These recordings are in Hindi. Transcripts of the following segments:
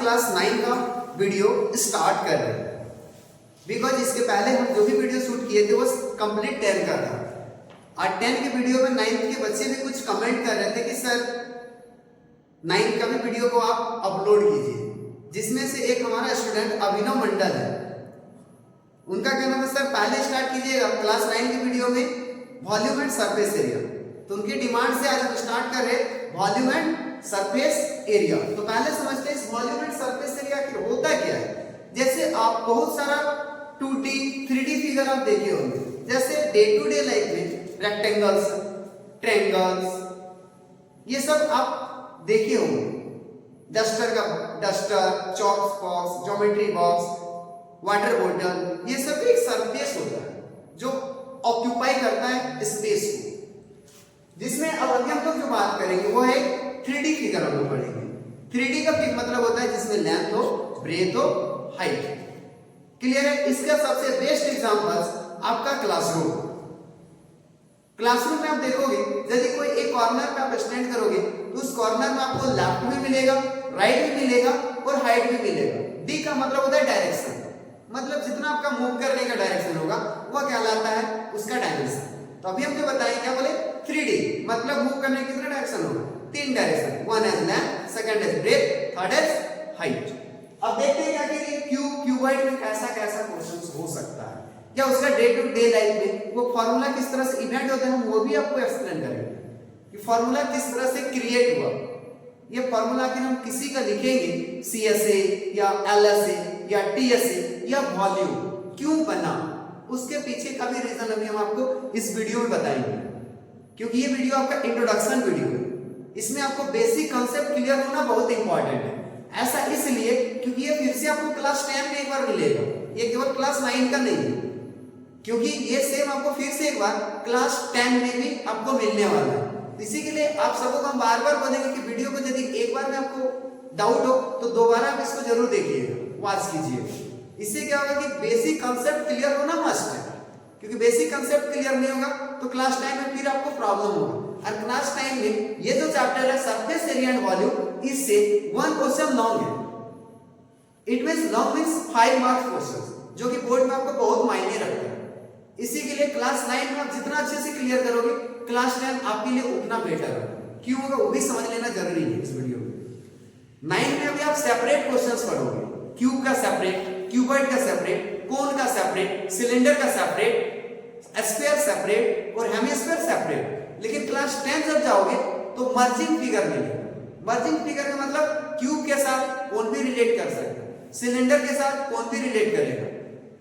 क्लास 9 का वीडियो स्टार्ट कर रहे हैं, बिकॉज इसके पहले हम जो भी वीडियो शूट किए थे वो कंप्लीट 10 का था। और 10 के वीडियो में 9th के बच्चे भी कुछ कमेंट कर रहे थे कि सर 9 का भी वीडियो को आप अपलोड कीजिए, जिसमें से एक हमारा स्टूडेंट अभिनव मंडल है। उनका कहना था सर पहले स्टार्ट कीजिएगा क्लास 9 के वीडियो में वॉल्यूम एंड सरफेस एरिया, तो उनकी डिमांड से आज हम स्टार्ट कर रहे हैं वॉल्यूम एंड सरफेस एरिया। तो पहले समझते हैं इस वॉल्यूम एंड सरफेस एरिया होता क्या है। जैसे आप बहुत सारा 2D 3D फिगर आप देखे होंगे, जैसे डे टू डे लाइफ में रेक्टेंगल्स, ट्रायंगल्स, ये सब आप देखे होंगे। Duster, chalk box, geometry box, water bottle, ये सब एक सरफेस होता है जो ऑक्यूपाई करता है स्पेस को, जिसमें अब अभी हम लोग जो बात करेंगे वो है 3D फिगर हम लोग पढ़ेंगे। 3D का मतलब होता है जिसमें लेंथ हो, ब्रेथ हो, हाइट। क्लियर है। इसका सबसे बेस्ट एग्जांपल आपका क्लासरूम। क्लासरूम में आप देखोगे यदि कोई एक कॉर्नर पे आप स्टैंड करोगे तो उस कॉर्नर में आपको लेफ्ट भी मिलेगा, राइट भी मिलेगा और हाइट भी मिलेगा। डी का मतलब होता है डायरेक्शन, मतलब जितना आपका मूव करने का डायरेक्शन होगा वह कहलाता है उसका डायमेंशन। तो अभी हम जो बताएं क्या बोले 3D मतलब मूव करने का कितना डायरेक्शन होगा, 3 direction, one as length, second as breadth, third as height. अब देखते हैं क्या कि क्यूबॉइड में कैसा कैसा क्वेश्चंस हो सकता है, या उसका डे टू डे लाइफ में वो फार्मूला किस तरह से इवेंट होता है हम वो भी आपको एक्सप्लेन करेंगे कि फार्मूला किस तरह से क्रिएट हुआ। ये फार्मूला के हम किसी का लिखेंगे CSA या LSA या TSA या वॉल्यूम क्यों बना, उसके पीछे का भी रीजन अभी हम आपको इस वीडियो में बताएंगे, क्योंकि ये वीडियो आपका इंट्रोडक्शन वीडियो है। इसमें आपको बेसिक कांसेप्ट क्लियर होना बहुत इंपॉर्टेंट है। ऐसा इसलिए क्योंकि ये फिर से आपको क्लास 10 में एक बार मिलेगा, ये केवल क्लास 9 का नहीं है, क्योंकि ये सेम आपको फिर से एक बार क्लास 10 में भी आपको मिलने वाला है। इसी के लिए आप सबको हम बार बार बोलेंगे कि वीडियो को यदि एक बार में आपको डाउट हो तो दोबारा आप इसको जरूर देखिएगा, वॉच कीजिएगा। इससे क्या होगा कि बेसिक कांसेप्ट क्लियर होना मस्ट है, क्योंकि बेसिक कांसेप्ट क्लियर नहीं होगा तो क्लास 10 में फिर आपको प्रॉब्लम होगा। और क्लास 10 में ये जो चैप्टर है सरफेस एरिया एंड वॉल्यूम, इससे 1 क्वेश्चन लॉन्ग है। It means long means 5 marks question, जो कि बोर्ड में आपको बहुत मायने रखता है। इसी के लिए क्लास 9 में आप जितना अच्छे से क्लियर करोगे क्लास 10 आपके लिए उतना बेटर है। क्यों होगा वो भी समझ लेना जरूरी है इस वीडियो में। 9 में अभी आप सेपरेट क्वेश्चंस पढ़ोगे, क्यूब का सेपरेट, क्यूबॉइड का सेपरेट, कोन का सेपरेट, सिलेंडर का सेपरेट, स्फीयर सेपरेट और हेमिस्फीयर सेपरेट। लेकिन क्लास 10 जब जाओगे तो मर्जिंग फिगर मिलेगा। मर्जिंग फिगर का मतलब क्यूब के साथ कोन भी रिलेट कर सकता है, सिलेंडर के साथ कोन भी रिलेट करेगा,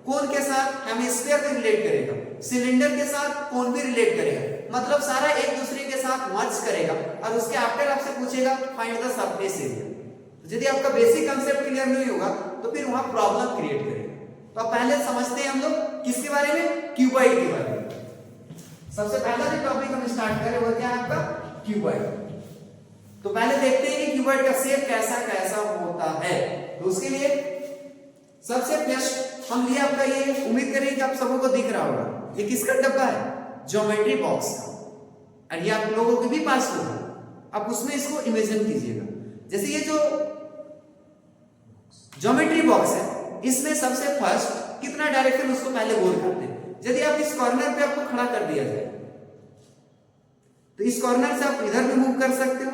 कोन के साथ हेमिस्फीयर भी रिलेट करेगा, सिलेंडर के साथ कोन भी रिलेट करेगा, मतलब सारा एक दूसरे के साथ मर्ज करेगा। और उसके आफ्टर आपसे पूछेगा फाइंड द सरफेस एरिया। यदि आपका बेसिक कांसेप्ट क्लियर नहीं होगा तो फिर वहां प्रॉब्लम क्रिएट करेगा। तो अब पहले समझते हैं हम लोग किसके बारे में, क्यूबॉइड के बारे में। सबसे पहला जो टॉपिक हम स्टार्ट करें वो क्या है आपका क्यूबॉइड। तो पहले देखते हैं कि क्यूबॉइड का शेप कैसा कैसा होता है। तो उसके लिए सबसे बेस्ट हम लिए आपका ये, उम्मीद करें कि आप सबों को दिख रहा होगा, ये किसका डब्बा है, ज्योमेट्री बॉक्स का। और ये आप लोगों के भी पास होगा, आप उसमें इसको इमेजिन कीजिएगा। जैसे ये जो ज्योमेट्री बॉक्स है इसमें सबसे फर्स्ट कितना डायरेक्शन उसको पहले गोल करते हैं। यदि आप इस कॉर्नर पे आपको खड़ा कर दिया जाए तो इस कॉर्नर से आप इधर भी मूव कर सकते हो,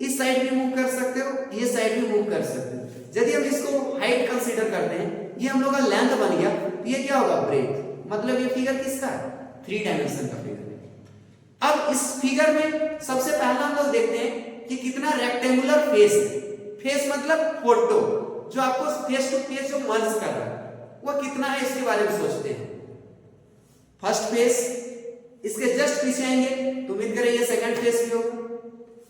इस साइड भी मूव कर सकते हो, ये साइड भी मूव कर सकते हो। यदि हम इसको हाइट कंसीडर करते हैं, ये हम लोग का लेंथ बन गया, तो ये क्या होगा ब्रेथ, मतलब ये फिगर किसका है, 3 डायमेंशन का फिगर है। अब इस फिगर में सबसे पहला हम लोग देखते हैं कि कितना रेक्टेंगुलर फेस है। फेस मतलब फोटो, जो आपको फेस टू फेस जो मर्ज कर रहा है वो कितना है, इसके बारे में सोचते हैं। फर्स्ट फेस, इसके जस्ट पीछे आएंगे तो उम्मीद करें ये सेकंड फेस भी होगा।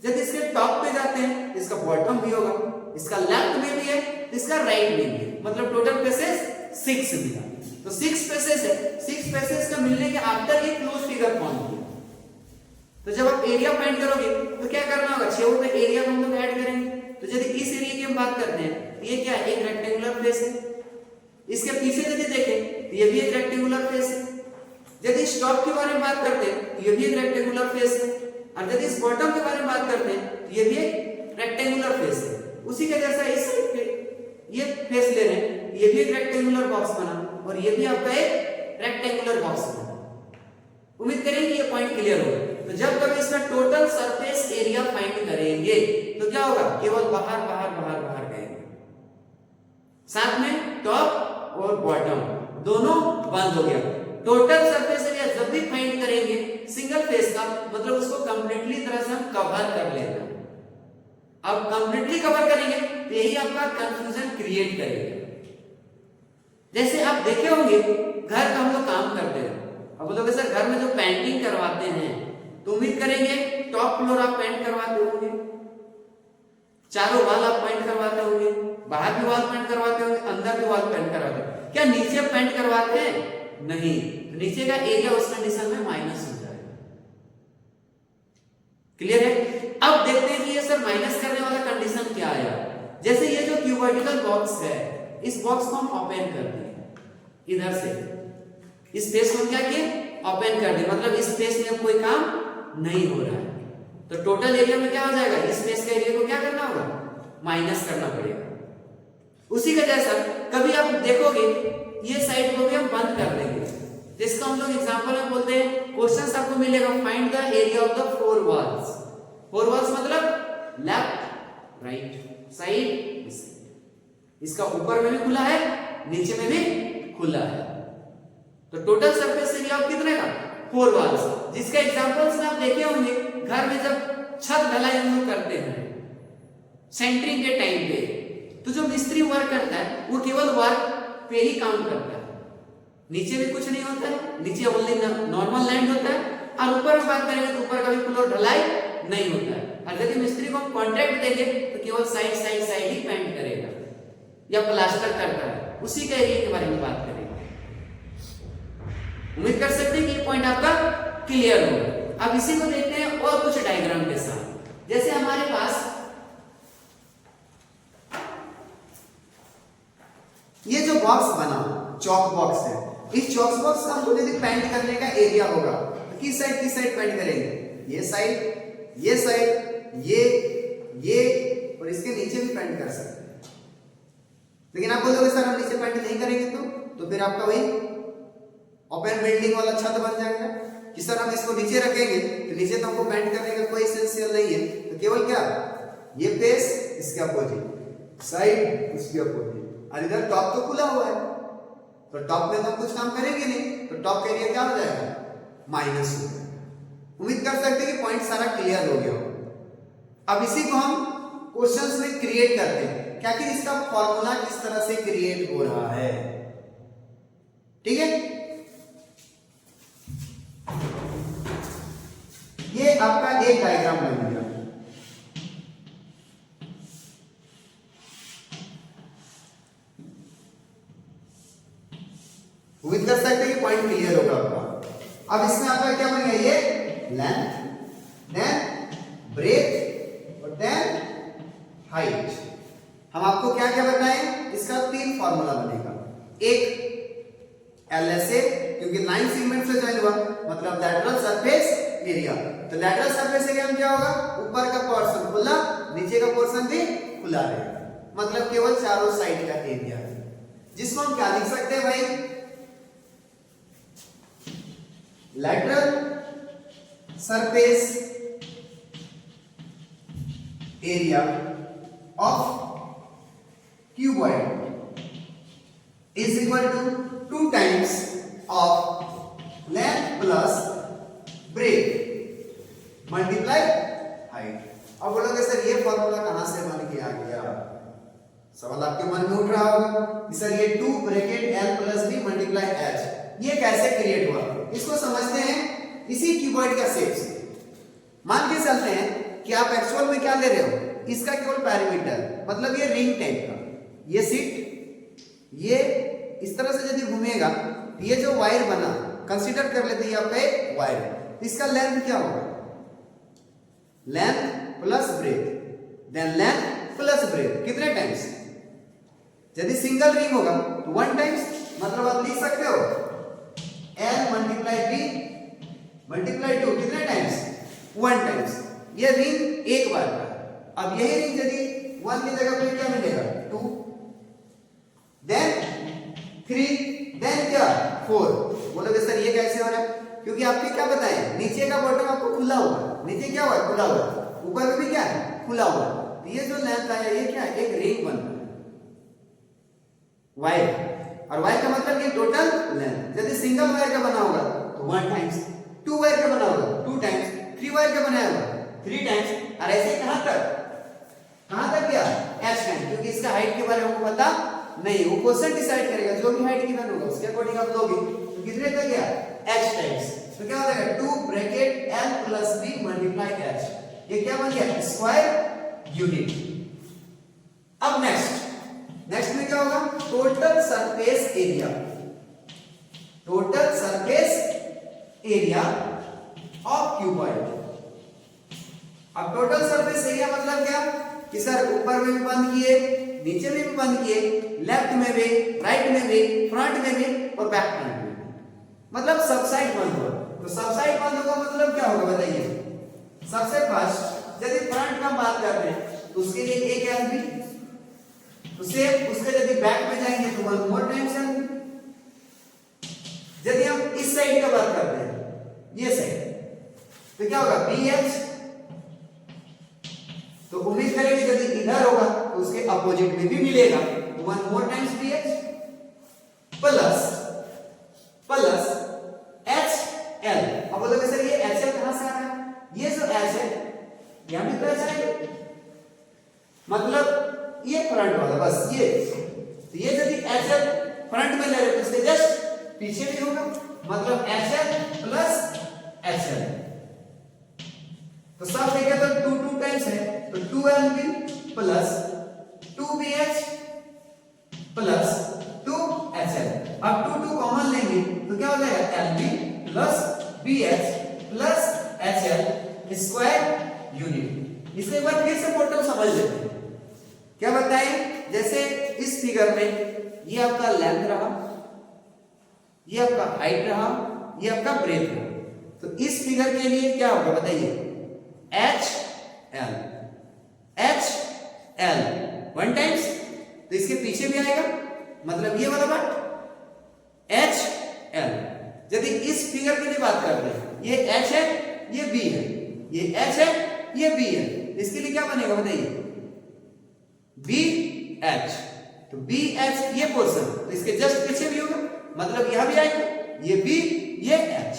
जब इसके टॉप पे जाते हैं इसका बॉटम भी होगा, इसका लेफ्ट में भी है, इसका राइट में भी है, मतलब टोटल फेसेस 6 मिला। तो 6 फेसेस है, 6 फेसेस का मिलने के आफ्टर ये क्लोज फिगर फॉर्म किया। तो जब आप एरिया फाइंड करोगे तो क्या करना होगा, 6 पे एरिया हम लोग ऐड करेंगे। तो यदि इस एरिया की हम बात करते हैं तो ये क्या है, एक रेक्टेंगुलर फेस है। इसके पीछे यदि देखें तो ये भी एक रेक्टेंगुलर फेस है। यदि इस टॉप के बारे में बात करते हैं तो ये भी एक रेक्टेंगुलर फेस है। और यदि इस बॉटम के बारे में बात करते हैं तो ये भी एक रेक्टेंगुलर फेस है। उसी के जैसा इस साइड पे ये फेस ले रहे हैं, ये भी एक रेक्टेंगुलर बॉक्स बना और ये भी आपका एक रेक्टेंगुलर बॉक्स बना। उम्मीद करेंगे ये पॉइंट क्लियर होगा। तो जब कभी इसका टोटल सरफेस एरिया फाइंड करेंगे तो क्या होगा, केवल बाहर बाहर बाहर बाहर गएंगे, साथ में टॉप और बॉटम दोनों बंद हो गया। टोटल सरफेस एरिया जब भी फाइंड करेंगे सिंगल फेस का, मतलब उसको कंप्लीटली तरह से हम कवर कर लेते हैं। अब कंप्लीटली कवर करेंगे तो यही आपका कंफ्यूजन क्रिएट करेगा। जैसे आप देखे होंगे घर का हम लोग काम करते हैं, अब बोलोगे सर घर में जो पेंटिंग करवाते हैं तो उम्मीद करेंगे टॉप फ्लोर आप पेंट करवाते होंगे, चारों वॉल आप पेंट करवाते होंगे, बाहर भी वॉल पेंट करवाते होंगे, अंदर भी वॉल पेंट करवाते होंगे। क्या नीचे पेंट करवाते हैं? नहीं, तो नीचे का एरिया उस कंडीशन में माइनस हो जाएगा। क्लियर है? अब देखते हैं कि ये सर माइनस करने वाला कंडीशन क्या आया। जैसे ये जो क्यूबॉइडल बॉक्स है, इस बॉक्स को हम ओपन कर दिए इधर से, इस स्पेस को हम क्या किए, ओपन कर दिए, मतलब इस स्पेस में कोई काम नहीं हो रहा है। तो टोटल एरिया में क्या हो जाएगा, इस स्पेस के एरिया को क्या करना होगा, माइनस करना पड़ेगा। उसी का जैसा कभी आप देखोगे ये साइड को भी हम बंद कर देंगे, जिसको हम लोग एग्जांपल में बोलते हैं, क्वेश्चन आपको मिलेगा find the area of the four walls. Four walls मतलब लेफ्ट राइट साइड, इसका ऊपर में भी खुला है, नीचे में भी खुला है। तो टोटल सरफेस एरिया ऑफ कितने का, फोर वॉल्स, जिसका एग्जांपल्स आप देखे होंगे घर में जब छत ढलाई हम लोग करते हैं सेंटरिंग के टाइम पे, तो जो मिस्त्री वर्क करता है वो केवल वर्क पे ही काम करता है, नीचे भी कुछ नहीं होता है, नीचे ओनली नॉर्मल लैंड होता है, और ऊपर में बात करेंगे तो ऊपर का भी फ्लोर ढलाई नहीं होता है। और यदि मिस्त्री को हम कॉन्ट्रैक्ट देंगे तो केवल साइड साइड साइड ही पेंट करेगा या प्लास्टर करता है, उसी के एरिया के बारे में बात करेंगे। उम्मीद कर सकते हैं कि ये पॉइंट आपका क्लियर होगा। अब इसी को देखते हैं और कुछ डायग्राम के साथ। जैसे हमारे पास ये जो बॉक्स बना चॉक बॉक्स है, इस चॉक बॉक्स का हमको यदि पेंट करने का एरिया होगा तो किस साइड पेंट करेंगे, ये साइड, ये साइड, ये और इसके नीचे भी पेंट कर सकते हैं। लेकिन आप बोलोगे सर हम नीचे पेंट नहीं करेंगे तो फिर आपका वही ओपन बिल्डिंग वाला छत बन जाएगा कि सर हम इसको नीचे रखेंगे तो नीचे तो हमको पेंट करने का कोई एसेंशियल नहीं है, तो केवल क्या, ये फेस इसके अपोजिट, साइड उसके अपोजिट, और इधर टॉप तो खुला हुआ है, तो टॉप में तो हम कुछ काम करेंगे नहीं, तो टॉप का एरिया क्या हो जाएगा, माइनस हो जाएगा। उम्मीद कर सकते हैं कि पॉइंट सारा क्लियर हो गया हो। अब इसी को हम क्वेश्चंस में क्रिएट करते हैं, क्या कि इसका फॉर्मूला किस तरह से क्रिएट हो रहा है। ठीक है, ये आपका एक डायग्राम बन गया। उम्मीद कर सकते हैं कि पॉइंट क्लियर होगा आपका। अब इसमें आपका क्या बन गया, ये लेंथ, देन ब्रेथ और देन हाइट। हम आपको क्या क्या बताएं, इसका 3 फार्मूला बनेगा। एक LSA, क्योंकि लाइन सेगमेंट से ज्वाइन हुआ, मतलब लैटरल सरफेस एरिया, तो लैटरल सरफेस एरिया में क्या होगा, ऊपर का पोर्शन खुला, नीचे का पोर्शन भी खुला रहेगा, मतलब केवल चारों साइड का एरिया है, जिसको हम क्या लिख सकते हैं भाई, lateral surface area of cuboid is equal to 2 times of length plus breadth multiply height। अब बोलोगे सर ये फॉर्मूला कहां से बन के आ गया, सवाल आपके मन में उठ रहा होगा कि सर ये 2 bracket L plus B multiply H ये कैसे क्रिएट हुआ। इसको समझते हैं इसी क्यूबॉइड का शेप से। मान के चलते हैं कि आप एक्चुअल में क्या ले रहे हो, इसका केवल पैरामीटर, मतलब ये रिंग टाइप का, ये सीट, ये इस तरह से यदि घूमेगा, ये जो वायर बना कंसीडर कर लेते हैं आपका एक वायर, इसका लेंथ क्या होगा, length plus breadth, then length plus breadth, कितने टाइम्स, यदि सिंगल रिंग होगा तो 1 टाइम्स, मतलब आप लिख सकते हो L मल्टीप्लाई B मल्टीप्लाई 2, कितने टाइम्स, 1 टाइम्स। ये रिंग एक बार का, अब यही रिंग यदि 1 की जगह पे क्या मिलेगा 2, 3, देन क्या 4। बोलोगे सर ये कैसे हो रहा है? क्योंकि आपके क्या बताएं, नीचे का बॉटम आपको खुला हुआ है, नीचे क्या हुआ है, खुला हुआ है, ऊपर में भी क्या है, खुला हुआ है। तो ये जो लेंथ आया ये क्या है, एक रिंग बन रहा है वायर, और वायर का मतलब ये टोटल लेंथ। यदि सिंगल वायर का बना होगा तो 1 टाइम्स, 2 वायर का बना होगा 2 टाइम्स, 3 वायर का बनाया होगा 3 टाइम्स, और ऐसे कहां तक गया, h टाइम, क्योंकि इसका हाइट के बारे में हमको पता नहीं, वो क्वेश्चन डिसाइड करेगा, जो भी हाइट गिवन होगा उसके अकॉर्डिंग आप लोगे। तो कितने तक गया, h टाइम्स, तो क्या हो जाएगा 2 bracket l plus b multiply h, ये क्या बन गया, स्क्वायर यूनिट। अब नेक्स्ट में क्या होगा, total surface area, total surface area of cuboid. अब टोटल सरफेस एरिया मतलब क्या कि सर ऊपर में भी बंद किए, नीचे में भी बंद किए, लेफ्ट में भी, राइट में भी, फ्रंट में भी और बैक फ्रंट में भी, मतलब सब साइड बंद होगा। तो सब साइड बंद होगा मतलब क्या होगा बताइए। सबसे फर्स्ट यदि फ्रंट का बात करते हैं तो उसके लिए एक एलबी, तो सेम उसके यदि बैक में जाएंगे तो 1 मोर टाइम्स एलबी। यदि हम इस साइड का बात करते हैं, ये साइड, तो क्या होगा BH, तो उम्मीद करेंगे यदि इधर होगा तो उसके अपोजिट में भी मिलेगा, तो 1 more times BH plus HL। अब बोलोगे सर ये HL कहां से आ रहा है, ये जो H है यहां भी तो H है, मतलब ये फ्रंट वाला, बस ये, तो ये यदि HL फ्रंट में ले रहे तो इसके जस्ट पीछे भी होगा, मतलब HL प्लस HL। तो सब देखा तो 2 टाइम्स है, तो 2LB plus 2BH plus 2HL। अब 2 कॉमन लेंगे तो क्या हो जाएगा, LB plus BH plus HL square unit. इसके बाद फिर से टोटल समझ लेते हैं, क्या बताएं, जैसे इस फिगर में ये आपका लेंथ रहा, ये आपका हाइट रहा, ये आपका ब्रेथ रहा, तो इस फिगर के लिए क्या होगा बताइए, HL 1 टाइम्स, तो इसके पीछे भी आएगा, मतलब ये वाला पार्ट HL। यदि इस फिगर के लिए बात करते हैं, ये H है, ये B है, ये H है, ये B है, इसके लिए क्या बनेगा बताइए, BH, तो BH ये पोर्शन, तो इसके जस्ट पीछे भी होगा, मतलब यहां भी आएगा, ये B, ये H।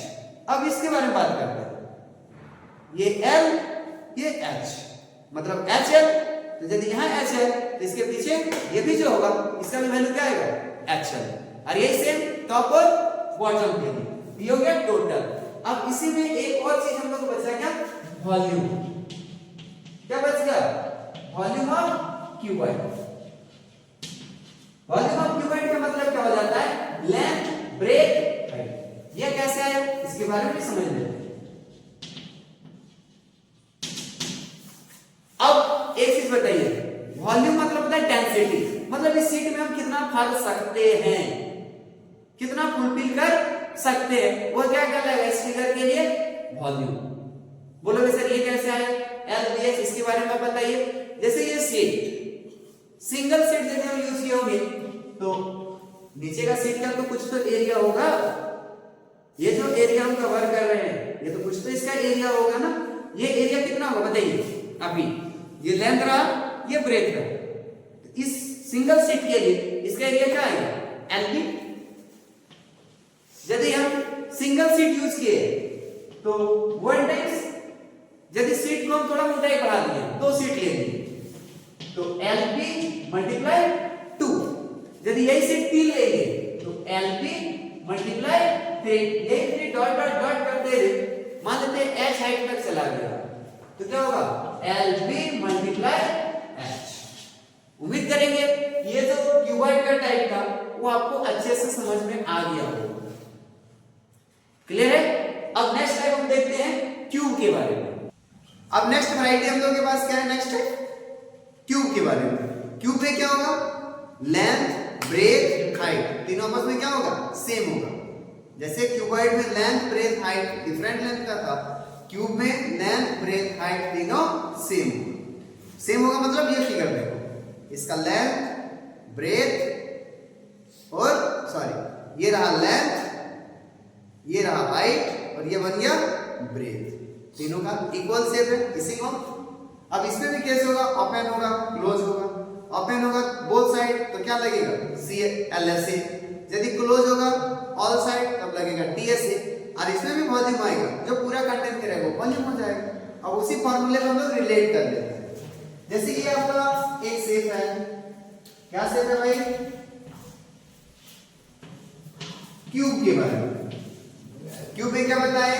अब इसके बारे में बात करते हैं, ये L, ये H, मतलब HL, तो यदि यहां H है तो इसके पीछे ये भी जो होगा इसका भी वैल्यू क्या आएगा, HL, और ये सेम टॉप और बॉटम के लिए। ये हो गया टोटल। अब इसी में एक और चीज हम लोग को बचा क्या, वॉल्यूम। क्या बच गया, volume of cuboid. Volume of cuboid का मतलब क्या हो जाता है, लेंथ, ब्रेथ, हाइट। ये कैसे आया इसके बारे में समझ लेते हैं। अब एक चीज बताइए, वॉल्यूम मतलब होता है डेंसिटी, मतलब इस सीट में हम कितना भर सकते हैं, कितना फुलफिल कर सकते हैं, वो क्या कहलाएगा इस फिगर के लिए, वॉल्यूम। बोलोगे सर ये कैसे आया, LBH, इसके बारे में बताइए। जैसे ये सीट, सिंगल सीट यदि हम यूज किए होंगे तो नीचे का सीट का तो कुछ तो एरिया होगा, ये जो एरिया हम कवर कर रहे हैं ये तो कुछ तो इसका एरिया होगा ना, ये एरिया कितना होगा बताइए। अभी ये लेंथ रहा, ये ब्रेथ रहा, इस सिंगल सीट के लिए इसका एरिया क्या आएगा, LB। यदि हम सिंगल सीट यूज किए तो 1 टाइम्स, यदि सीट को हम थोड़ा मोटाई बढ़ा दिए, 2 सीट ले लिए तो LB मल्टीप्लाई 2, यदि यही सीट 3 लेंगे तो LB मल्टीप्लाई 3, यही 3 डॉट डॉट डॉट करते रहे, मान लेते हैं H हाइट तक चला गया तो क्या होगा, LB मल्टीप्लाई H। उम्मीद करेंगे ये जो क्यूबॉइड का टाइप था वो आपको अच्छे से समझ में आ गया होगा, क्लियर है। अब नेक्स्ट टाइप हम देखते हैं क्यूब के बारे में। अब नेक्स्ट वैरायटी हम लोगों के पास क्या है, नेक्स्ट है क्यूब के बारे में। क्यूब में क्या होगा, लेंथ, ब्रेथ, हाइट तीनों आपस में क्या होगा, सेम होगा। जैसे क्यूबॉइड में length, breadth, height different length का था, क्यूब में लेंथ, ब्रेथ, हाइट तीनों सेम होगा। मतलब ये फिगर देखो, इसका लेंथ, ब्रेथ और सॉरी ये रहा लेंथ, ये रहा हाइट और ये बन गया ब्रेथ। तीनों का इक्वल शेप है इसी को। अब इसमें भी कैसे होगा, ओपन होगा क्लोज होगा, ओपन होगा बोथ साइड तो क्या लगेगा सी एल एस ए, यदि क्लोज होगा ऑल साइड तब लगेगा टी एस ए। और इसमें भी वॉल्यूम आएगा, जो पूरा कंटेंट करेगा वो वॉल्यूम हो जाएगा। अब उसी फॉर्मूले को हम लोग रिलेट कर लेते हैं। जैसे ये आपका एक शेप है, क्या शेप है भाई, क्यूब के बारे में। क्यूब में क्या बताए,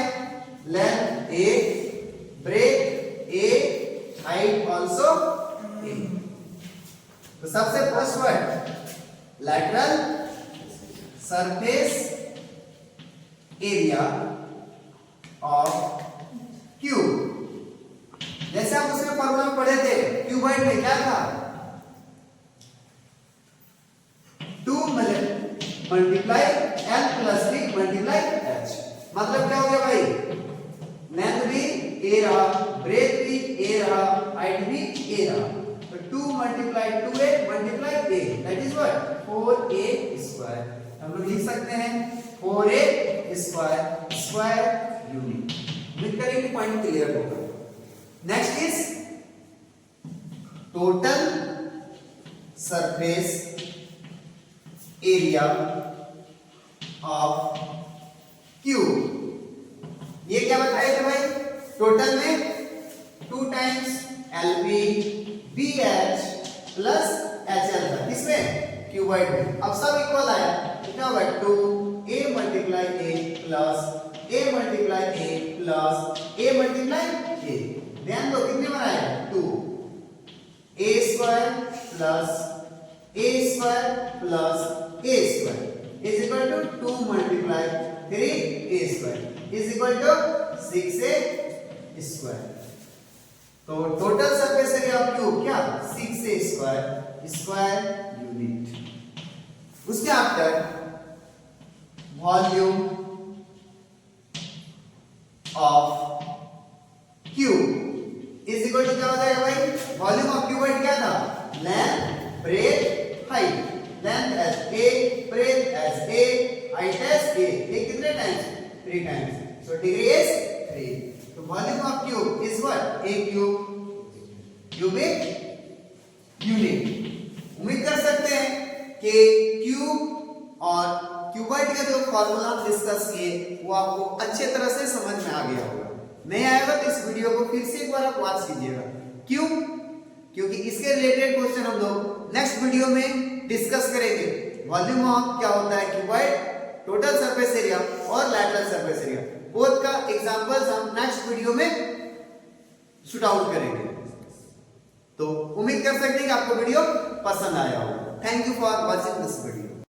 length a, breadth a, height also a. तो सबसे first word lateral surface area of cube. जैसे आप उसमें फॉर्मूला में पढ़े थे, क्यूबॉइड में क्या था, 2 multiply l plus b multiply h. मतलब क्या हो गया भाई, लेंथ भी ए रहा, ब्रेथ भी ए रहा, हाइट भी ए रहा, तो 2 multiply 2a multiply a that is what 4a square. हम लोग लिख सकते हैं 4a स्क्वायर स्क्वायर यूनिट। उम्मीद करेंगे पॉइंट क्लियर होगा। Next is total surface area of cube. ये क्या बताए थे भाई, टोटल में 2 times LB BH plus HL था, किसमें क्यूबॉइड में। अब सब इक्वल आया, कितना हुआ 2a multiply a plus a multiply a plus a multiply a। ध्यान दो कितने बनाए 2 a square plus a square plus a square is equal to 2 multiply 3a square is equal to 6a square. तो total surface area of cube क्या 6a स्क्वायर स्क्वायर यूनिट। उसके after volume of cube is equal to क्या हो जाएगा भाई, वॉल्यूम ऑफ क्यूबॉइड क्या था, length breadth height. Length as a, breadth as a, height as a। ये कितने times 3 times, so degree is 3। तो volume of cube is what a cube cubic unit. उम्मीद कर सकते हैं कि क्यूब और क्यूबॉइड का जो फॉर्मूला डिस्कस किए वो आपको अच्छे तरह से समझ में आ गया होगा। नहीं आएगा तो इस वीडियो को फिर से एक बार आप वॉच कीजिएगा। क्यों, क्योंकि इसके रिलेटेड क्वेश्चन हम लोग नेक्स्ट वीडियो में डिस्कस करेंगे। वॉल्यूम ऑफ क्या होता है क्यूबॉइड, टोटल सरफेस एरिया और लैटरल सरफेस एरिया, बोथ का एग्जांपल्स हम नेक्स्ट वीडियो में शूट आउट करेंगे। तो उम्मीद कर सकते हैं कि आपको वीडियो पसंद आया होगा। Thank you for watching this video.